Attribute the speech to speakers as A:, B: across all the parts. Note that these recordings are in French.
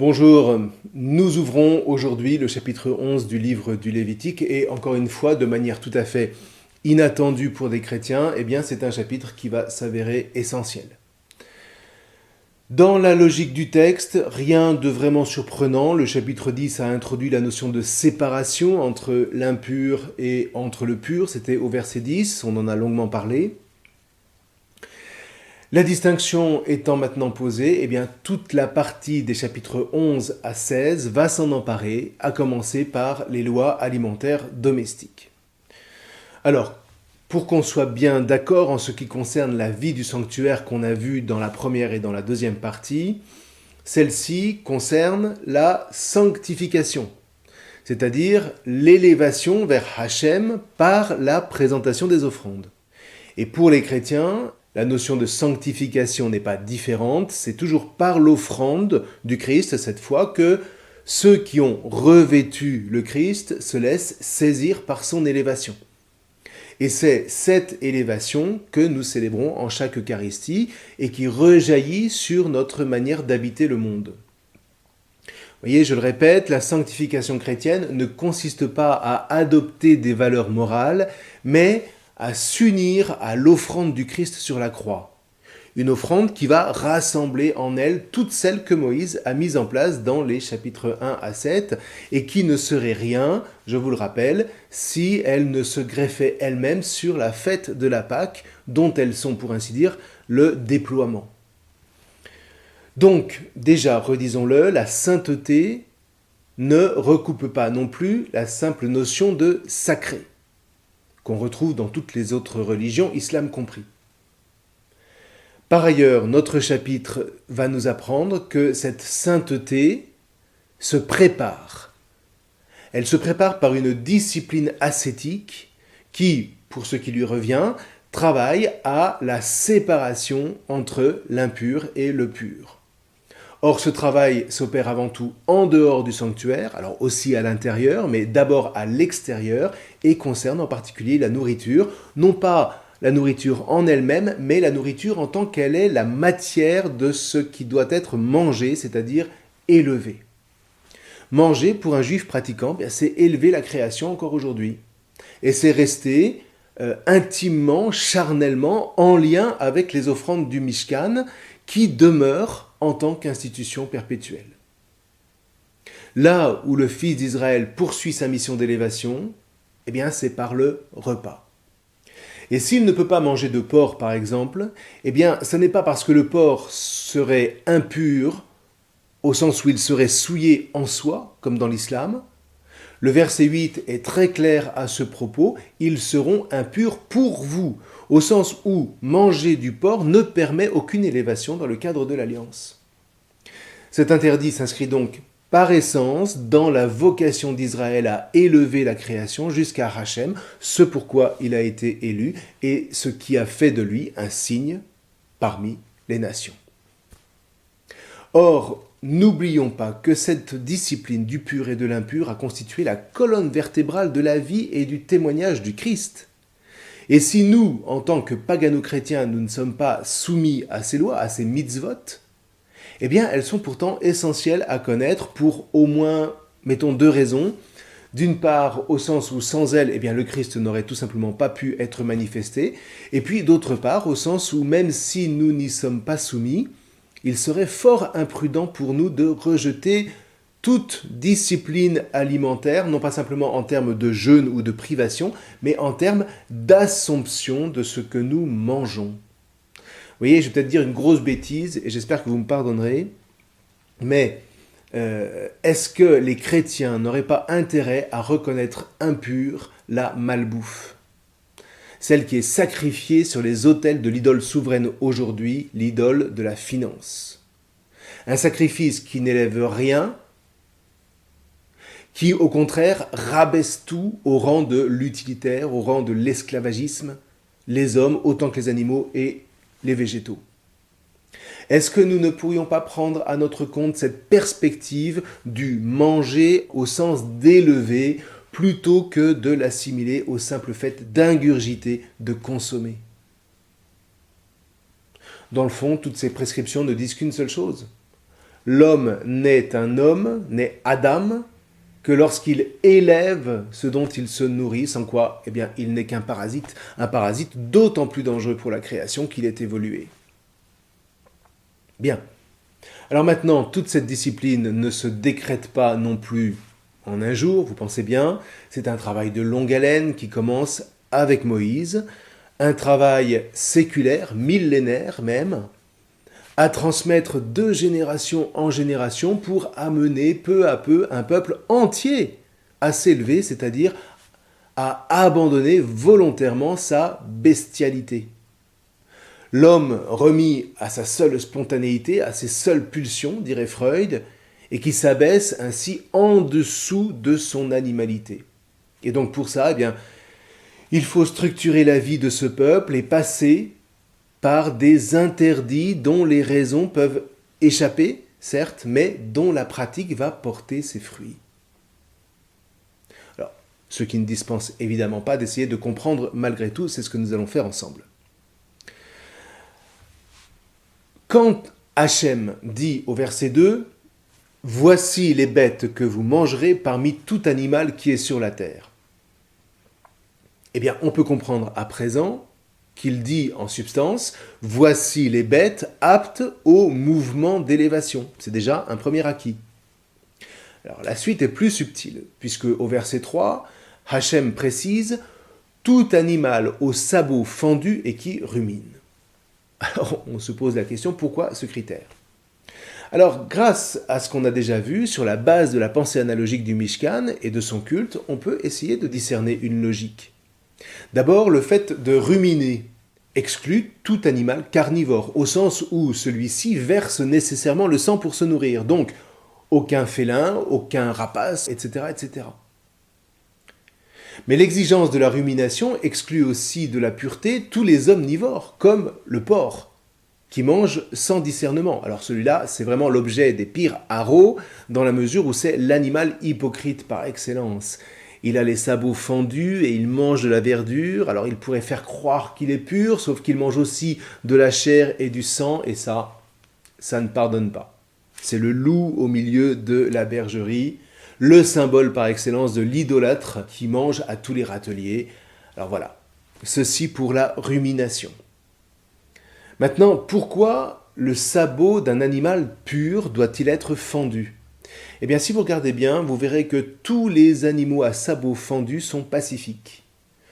A: Bonjour, nous ouvrons aujourd'hui le chapitre 11 du livre du Lévitique et encore une fois, de manière tout à fait inattendue pour des chrétiens, c'est un chapitre qui va s'avérer essentiel. Dans la logique du texte, rien de vraiment surprenant. Le chapitre 10 a introduit la notion de séparation entre l'impur et entre le pur. C'était au verset 10, on en a longuement parlé. La distinction étant maintenant posée, toute la partie des chapitres 11 à 16 va s'en emparer, à commencer par les lois alimentaires domestiques. Alors, pour qu'on soit bien d'accord en ce qui concerne la vie du sanctuaire qu'on a vu dans la première et dans la deuxième partie, celle-ci concerne la sanctification, c'est-à-dire l'élévation vers Hachem par la présentation des offrandes. Et pour les chrétiens, la notion de sanctification n'est pas différente, c'est toujours par l'offrande du Christ, cette fois, que ceux qui ont revêtu le Christ se laissent saisir par son élévation. Et c'est cette élévation que nous célébrons en chaque Eucharistie et qui rejaillit sur notre manière d'habiter le monde. Vous voyez, je le répète, la sanctification chrétienne ne consiste pas à adopter des valeurs morales, mais à s'unir à l'offrande du Christ sur la croix. Une offrande qui va rassembler en elle toutes celles que Moïse a mises en place dans les chapitres 1 à 7 et qui ne serait rien, je vous le rappelle, si elles ne se greffaient elles-mêmes sur la fête de la Pâque, dont elles sont pour ainsi dire le déploiement. Donc, déjà, redisons-le, la sainteté ne recoupe pas non plus la simple notion de sacré, qu'on retrouve dans toutes les autres religions, islam compris. Par ailleurs, notre chapitre va nous apprendre que cette sainteté se prépare. Elle se prépare par une discipline ascétique qui, pour ce qui lui revient, travaille à la séparation entre l'impur et le pur. Or, ce travail s'opère avant tout en dehors du sanctuaire, alors aussi à l'intérieur, mais d'abord à l'extérieur, et concerne en particulier la nourriture, non pas la nourriture en elle-même, mais la nourriture en tant qu'elle est la matière de ce qui doit être mangé, c'est-à-dire élevé. Manger, pour un juif pratiquant, c'est élever la création encore aujourd'hui. Et c'est rester intimement, charnellement, en lien avec les offrandes du Mishkan, qui demeurent en tant qu'institution perpétuelle. Là où le fils d'Israël poursuit sa mission d'élévation, c'est par le repas. Et s'il ne peut pas manger de porc, par exemple, ce n'est pas parce que le porc serait impur, au sens où il serait souillé en soi, comme dans l'islam. Le verset 8 est très clair à ce propos, ils seront impurs pour vous, au sens où manger du porc ne permet aucune élévation dans le cadre de l'alliance. Cet interdit s'inscrit donc par essence dans la vocation d'Israël à élever la création jusqu'à Hachem, ce pourquoi il a été élu et ce qui a fait de lui un signe parmi les nations. Or, n'oublions pas que cette discipline du pur et de l'impur a constitué la colonne vertébrale de la vie et du témoignage du Christ. Et si nous, en tant que pagano-chrétiens, nous ne sommes pas soumis à ces lois, à ces mitzvot, elles sont pourtant essentielles à connaître pour au moins, mettons, deux raisons. D'une part, au sens où sans elles, le Christ n'aurait tout simplement pas pu être manifesté. Et puis, d'autre part, au sens où même si nous n'y sommes pas soumis, il serait fort imprudent pour nous de rejeter toute discipline alimentaire, non pas simplement en termes de jeûne ou de privation, mais en termes d'assomption de ce que nous mangeons. Vous voyez, je vais peut-être dire une grosse bêtise, et j'espère que vous me pardonnerez, mais est-ce que les chrétiens n'auraient pas intérêt à reconnaître impure la malbouffe ? Celle qui est sacrifiée sur les autels de l'idole souveraine aujourd'hui, l'idole de la finance. Un sacrifice qui n'élève rien, qui au contraire rabaisse tout au rang de l'utilitaire, au rang de l'esclavagisme, les hommes autant que les animaux et les végétaux. Est-ce que nous ne pourrions pas prendre à notre compte cette perspective du manger au sens d'élever plutôt que de l'assimiler au simple fait d'ingurgiter, de consommer ? Dans le fond, toutes ces prescriptions ne disent qu'une seule chose. L'homme n'est un homme, n'est Adam, que lorsqu'il élève ce dont il se nourrit, sans quoi, eh bien, il n'est qu'un parasite d'autant plus dangereux pour la création qu'il est évolué. Bien. Alors maintenant, toute cette discipline ne se décrète pas non plus en un jour, vous pensez bien, c'est un travail de longue haleine qui commence avec Moïse, un travail séculaire, millénaire même, à transmettre de génération en génération pour amener peu à peu un peuple entier à s'élever, c'est-à-dire à abandonner volontairement sa bestialité. L'homme remis à sa seule spontanéité, à ses seules pulsions, dirait Freud, et qui s'abaisse ainsi en dessous de son animalité. Et donc pour ça, eh bien, il faut structurer la vie de ce peuple et passer par des interdits dont les raisons peuvent échapper, certes, mais dont la pratique va porter ses fruits. Alors, ce qui ne dispense évidemment pas d'essayer de comprendre malgré tout, c'est ce que nous allons faire ensemble. Quand Hachem dit au verset 2 « Voici les bêtes que vous mangerez parmi tout animal qui est sur la terre », eh bien, on peut comprendre à présent qu'il dit en substance « Voici les bêtes aptes au mouvement d'élévation ». C'est déjà un premier acquis. Alors, la suite est plus subtile, puisque au verset 3, Hachem précise « Tout animal au sabot fendu et qui rumine ». Alors, on se pose la question, pourquoi ce critère ? Alors, grâce à ce qu'on a déjà vu, sur la base de la pensée analogique du Mishkan et de son culte, on peut essayer de discerner une logique. D'abord, le fait de ruminer exclut tout animal carnivore, au sens où celui-ci verse nécessairement le sang pour se nourrir. Donc, aucun félin, aucun rapace, etc., etc. Mais l'exigence de la rumination exclut aussi de la pureté tous les omnivores, comme le porc, qui mange sans discernement. Alors celui-là, c'est vraiment l'objet des pires haros, dans la mesure où c'est l'animal hypocrite par excellence. Il a les sabots fendus et il mange de la verdure, alors il pourrait faire croire qu'il est pur, sauf qu'il mange aussi de la chair et du sang, et ça ne pardonne pas. C'est le loup au milieu de la bergerie, le symbole par excellence de l'idolâtre qui mange à tous les râteliers. Alors voilà, ceci pour la rumination. Maintenant, pourquoi le sabot d'un animal pur doit-il être fendu ? Eh bien, si vous regardez bien, vous verrez que tous les animaux à sabots fendus sont pacifiques.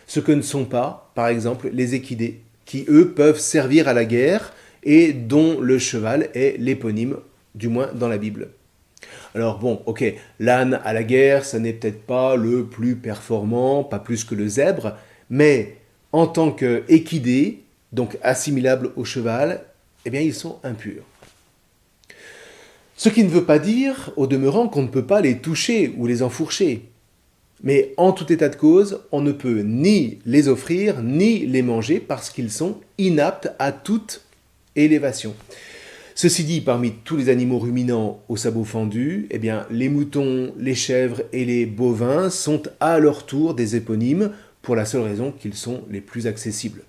A: Ce que ne sont pas, par exemple, les équidés, qui eux peuvent servir à la guerre et dont le cheval est l'éponyme, du moins dans la Bible. Alors bon, ok, l'âne à la guerre, ça n'est peut-être pas le plus performant, pas plus que le zèbre, mais en tant qu'équidés, donc assimilables au cheval, eh bien ils sont impurs. Ce qui ne veut pas dire, au demeurant, qu'on ne peut pas les toucher ou les enfourcher. Mais en tout état de cause, on ne peut ni les offrir, ni les manger parce qu'ils sont inaptes à toute élévation. Ceci dit, parmi tous les animaux ruminants aux sabots fendus, eh bien, les moutons, les chèvres et les bovins sont à leur tour des éponymes pour la seule raison qu'ils sont les plus accessibles.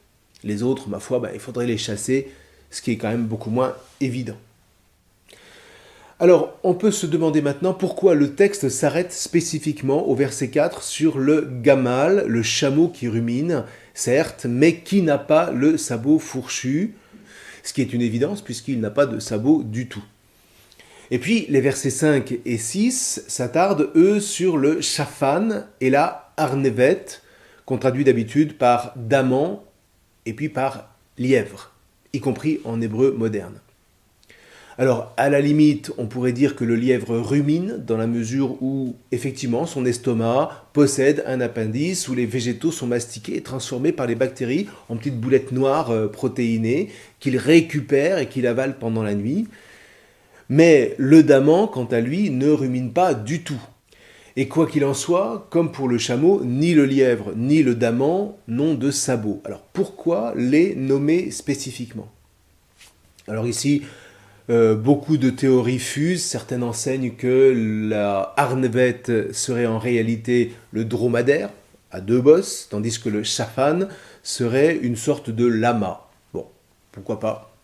A: Les autres, ma foi, il faudrait les chasser, ce qui est quand même beaucoup moins évident. Alors, on peut se demander maintenant pourquoi le texte s'arrête spécifiquement au verset 4 sur le gamal, le chameau qui rumine, certes, mais qui n'a pas le sabot fourchu, ce qui est une évidence puisqu'il n'a pas de sabot du tout. Et puis, les versets 5 et 6 s'attardent, eux, sur le shafan et la arnevet, qu'on traduit d'habitude par daman et puis par lièvre, y compris en hébreu moderne. Alors, à la limite, on pourrait dire que le lièvre rumine dans la mesure où, effectivement, son estomac possède un appendice où les végétaux sont mastiqués et transformés par les bactéries en petites boulettes noires protéinées qu'il récupère et qu'il avale pendant la nuit. Mais le daman, quant à lui, ne rumine pas du tout. Et quoi qu'il en soit, comme pour le chameau, ni le lièvre ni le daman n'ont de sabots. Alors, pourquoi les nommer spécifiquement ? Alors ici, beaucoup de théories fusent. Certaines enseignent que la arnevet serait en réalité le dromadaire, à deux bosses, tandis que le shafan serait une sorte de lama. Bon, pourquoi pas.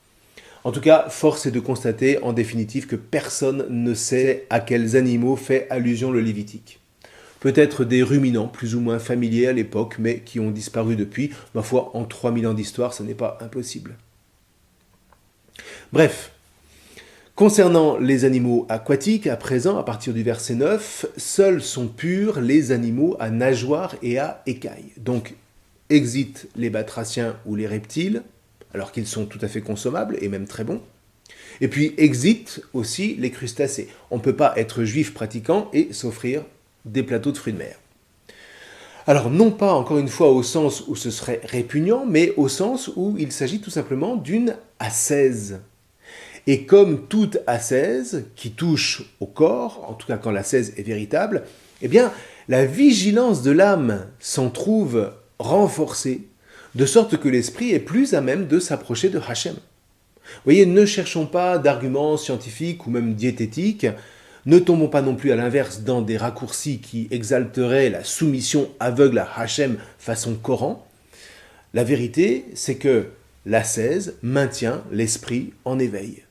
A: En tout cas, force est de constater en définitive que personne ne sait à quels animaux fait allusion le Lévitique. Peut-être des ruminants plus ou moins familiers à l'époque, mais qui ont disparu depuis. Ma foi, en 3000 ans d'histoire, ce n'est pas impossible. Bref, concernant les animaux aquatiques, à présent, à partir du verset 9, seuls sont purs les animaux à nageoires et à écailles. Donc, exit les batraciens ou les reptiles, alors qu'ils sont tout à fait consommables et même très bons. Et puis, exit aussi les crustacés. On ne peut pas être juif pratiquant et s'offrir des plateaux de fruits de mer. Alors, non pas, encore une fois, au sens où ce serait répugnant, mais au sens où il s'agit tout simplement d'une ascèse. Et comme toute ascèse qui touche au corps, en tout cas quand l'ascèse est véritable, eh bien, la vigilance de l'âme s'en trouve renforcée, de sorte que l'esprit est plus à même de s'approcher de Hachem. Vous voyez, ne cherchons pas d'arguments scientifiques ou même diététiques, ne tombons pas non plus à l'inverse dans des raccourcis qui exalteraient la soumission aveugle à Hachem façon Coran. La vérité, c'est que l'ascèse maintient l'esprit en éveil.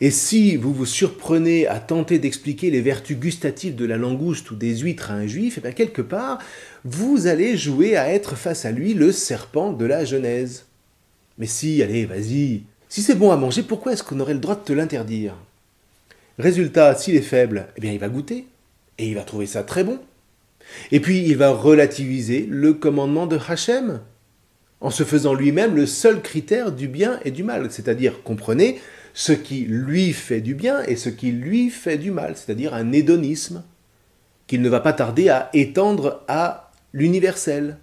A: Et si vous vous surprenez à tenter d'expliquer les vertus gustatives de la langouste ou des huîtres à un juif, et bien quelque part, vous allez jouer à être face à lui le serpent de la Genèse. Mais si, allez, vas-y, si c'est bon à manger, pourquoi est-ce qu'on aurait le droit de te l'interdire ? Résultat, s'il est faible, eh bien il va goûter, et il va trouver ça très bon. Et puis il va relativiser le commandement de Hachem, en se faisant lui-même le seul critère du bien et du mal, c'est-à-dire, comprenez, ce qui lui fait du bien et ce qui lui fait du mal, c'est-à-dire un hédonisme qu'il ne va pas tarder à étendre à l'universel.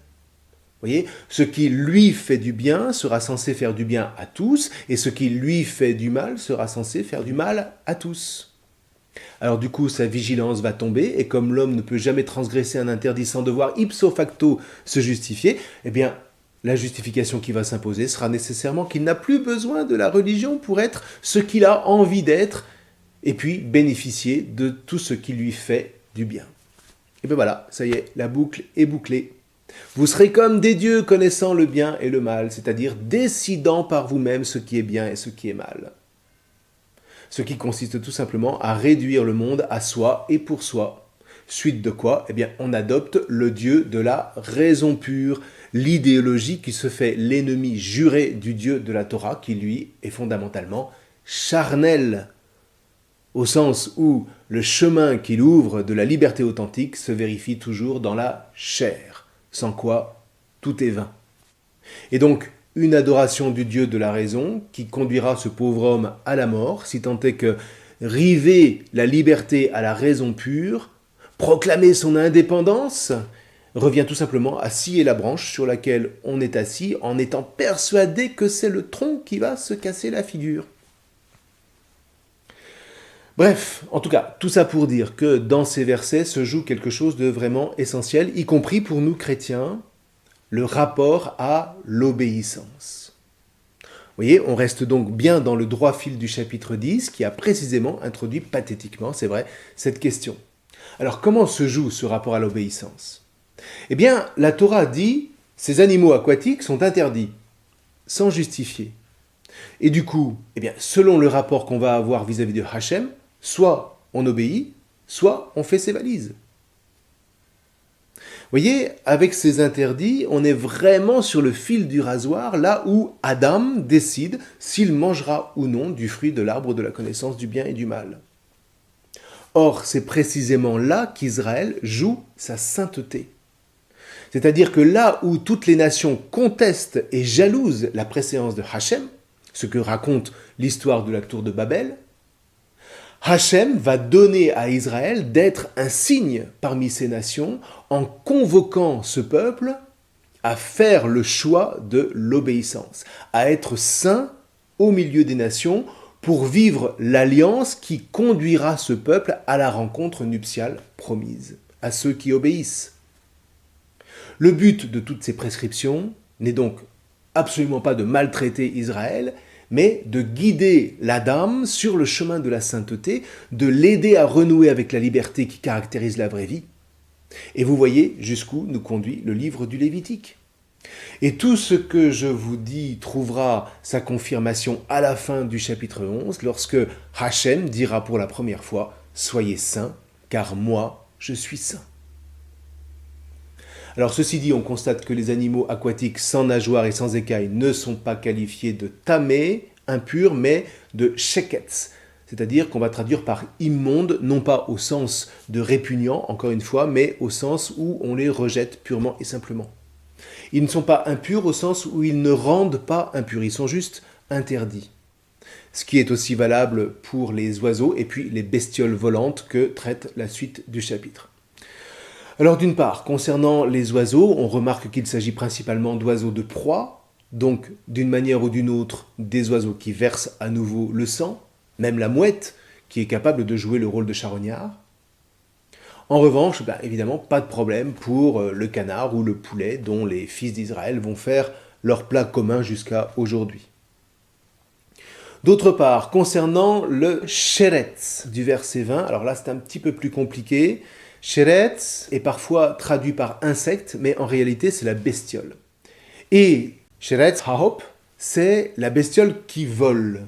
A: Vous voyez, ce qui lui fait du bien sera censé faire du bien à tous, et ce qui lui fait du mal sera censé faire du mal à tous. Alors du coup, sa vigilance va tomber, et comme l'homme ne peut jamais transgresser un interdit sans devoir ipso facto se justifier, eh bien, la justification qui va s'imposer sera nécessairement qu'il n'a plus besoin de la religion pour être ce qu'il a envie d'être, et puis bénéficier de tout ce qui lui fait du bien. Et bien voilà, ça y est, la boucle est bouclée. Vous serez comme des dieux connaissant le bien et le mal, c'est-à-dire décidant par vous-même ce qui est bien et ce qui est mal. Ce qui consiste tout simplement à réduire le monde à soi et pour soi. Suite de quoi, eh bien, on adopte le Dieu de la raison pure, l'idéologie qui se fait l'ennemi juré du Dieu de la Torah, qui lui est fondamentalement charnel, au sens où le chemin qu'il ouvre de la liberté authentique se vérifie toujours dans la chair, sans quoi tout est vain. Et donc, une adoration du Dieu de la raison qui conduira ce pauvre homme à la mort, si tant est que river la liberté à la raison pure, proclamer son indépendance, revient tout simplement à scier la branche sur laquelle on est assis en étant persuadé que c'est le tronc qui va se casser la figure. Bref, en tout cas, tout ça pour dire que dans ces versets se joue quelque chose de vraiment essentiel, y compris pour nous chrétiens, le rapport à l'obéissance. Vous voyez, on reste donc bien dans le droit fil du chapitre 10 qui a précisément introduit pathétiquement, c'est vrai, cette question. Alors comment se joue ce rapport à l'obéissance ? Eh bien, la Torah dit « ces animaux aquatiques sont interdits », sans justifier. Et du coup, eh bien, selon le rapport qu'on va avoir vis-à-vis de Hachem, soit on obéit, soit on fait ses valises. Vous voyez, avec ces interdits, on est vraiment sur le fil du rasoir, là où Adam décide s'il mangera ou non du fruit de l'arbre de la connaissance du bien et du mal. Or, c'est précisément là qu'Israël joue sa sainteté. C'est-à-dire que là où toutes les nations contestent et jalousent la préséance de Hachem, ce que raconte l'histoire de la tour de Babel, Hachem va donner à Israël d'être un signe parmi ces nations en convoquant ce peuple à faire le choix de l'obéissance, à être saint au milieu des nations pour vivre l'alliance qui conduira ce peuple à la rencontre nuptiale promise, à ceux qui obéissent. Le but de toutes ces prescriptions n'est donc absolument pas de maltraiter Israël, mais de guider l'Adam sur le chemin de la sainteté, de l'aider à renouer avec la liberté qui caractérise la vraie vie. Et vous voyez jusqu'où nous conduit le livre du Lévitique. Et tout ce que je vous dis trouvera sa confirmation à la fin du chapitre 11, lorsque Hachem dira pour la première fois « Soyez saints, car moi, je suis saint ». Alors ceci dit, on constate que les animaux aquatiques sans nageoires et sans écailles ne sont pas qualifiés de tamés, impurs, mais de sheketz, c'est-à-dire qu'on va traduire par immonde, non pas au sens de répugnant, encore une fois, mais au sens où on les rejette purement et simplement. Ils ne sont pas impurs au sens où ils ne rendent pas impurs, ils sont juste interdits. Ce qui est aussi valable pour les oiseaux et puis les bestioles volantes que traite la suite du chapitre. Alors d'une part, concernant les oiseaux, on remarque qu'il s'agit principalement d'oiseaux de proie, donc d'une manière ou d'une autre, des oiseaux qui versent à nouveau le sang, même la mouette qui est capable de jouer le rôle de charognard. En revanche, évidemment, pas de problème pour le canard ou le poulet dont les fils d'Israël vont faire leur plat commun jusqu'à aujourd'hui. D'autre part, concernant le sheretz du verset 20, alors là c'est un petit peu plus compliqué. Sheretz est parfois traduit par insecte, mais en réalité c'est la bestiole. Et sheretz hahop, c'est la bestiole qui vole.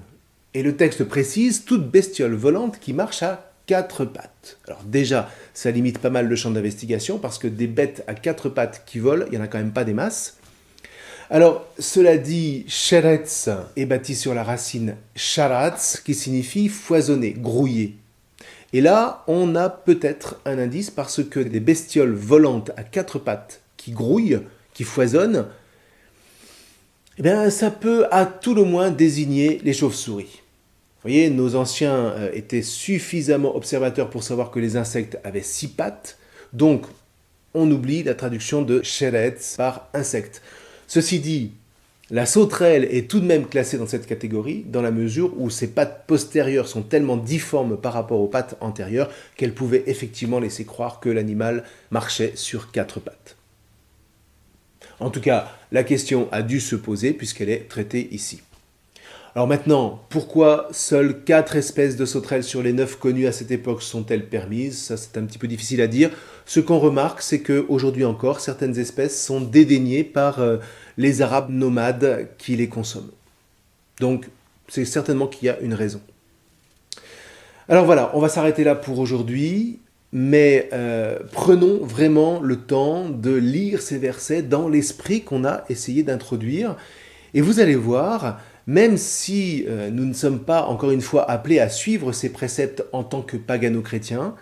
A: Et le texte précise toute bestiole volante qui marche à 4 pattes. Alors déjà, ça limite pas mal le champ d'investigation parce que des bêtes à 4 pattes qui volent, il n'y en a quand même pas des masses. Alors, cela dit, sheretz est bâti sur la racine sharatz qui signifie foisonner, grouiller. Et là, on a peut-être un indice parce que des bestioles volantes à 4 pattes qui grouillent, qui foisonnent, eh bien, ça peut à tout le moins désigner les chauves-souris. Vous voyez, nos anciens étaient suffisamment observateurs pour savoir que les insectes avaient 6 pattes, donc on oublie la traduction de sheretz par insecte. Ceci dit, la sauterelle est tout de même classée dans cette catégorie, dans la mesure où ses pattes postérieures sont tellement difformes par rapport aux pattes antérieures qu'elles pouvaient effectivement laisser croire que l'animal marchait sur 4 pattes. En tout cas, la question a dû se poser puisqu'elle est traitée ici. Alors maintenant, pourquoi seules 4 espèces de sauterelles sur les 9 connues à cette époque sont-elles permises? Ça, c'est un petit peu difficile à dire. Ce qu'on remarque, c'est qu'aujourd'hui encore, certaines espèces sont dédaignées par les Arabes nomades qui les consomment. Donc, c'est certainement qu'il y a une raison. Alors voilà, on va s'arrêter là pour aujourd'hui, mais prenons vraiment le temps de lire ces versets dans l'esprit qu'on a essayé d'introduire. Et vous allez voir, même si nous ne sommes pas, encore une fois, appelés à suivre ces préceptes en tant que pagano-chrétiens,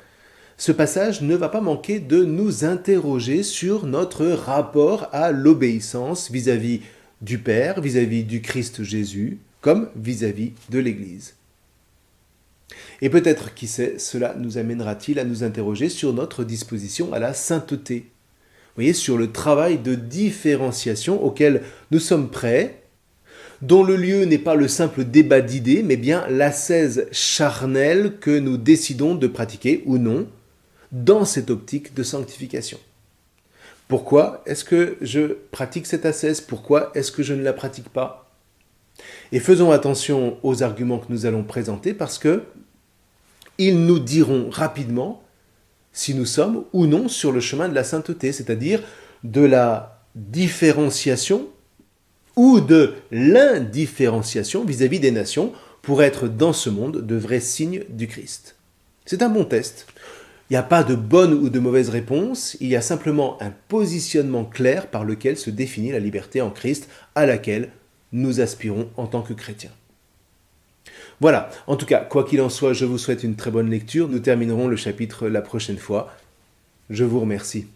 A: ce passage ne va pas manquer de nous interroger sur notre rapport à l'obéissance vis-à-vis du Père, vis-à-vis du Christ Jésus, comme vis-à-vis de l'Église. Et peut-être, qui sait, cela nous amènera-t-il à nous interroger sur notre disposition à la sainteté. Vous voyez, sur le travail de différenciation auquel nous sommes prêts, dont le lieu n'est pas le simple débat d'idées, mais bien l'ascèse charnelle que nous décidons de pratiquer ou non dans cette optique de sanctification. Pourquoi est-ce que je pratique cette ascèse? Pourquoi est-ce que je ne la pratique pas? Et faisons attention aux arguments que nous allons présenter parce que ils nous diront rapidement si nous sommes ou non sur le chemin de la sainteté, c'est-à-dire de la différenciation ou de l'indifférenciation vis-à-vis des nations pour être dans ce monde de vrais signes du Christ. C'est un bon test. Il n'y a pas de bonne ou de mauvaise réponse, il y a simplement un positionnement clair par lequel se définit la liberté en Christ à laquelle nous aspirons en tant que chrétiens. Voilà, en tout cas, quoi qu'il en soit, je vous souhaite une très bonne lecture. Nous terminerons le chapitre la prochaine fois. Je vous remercie.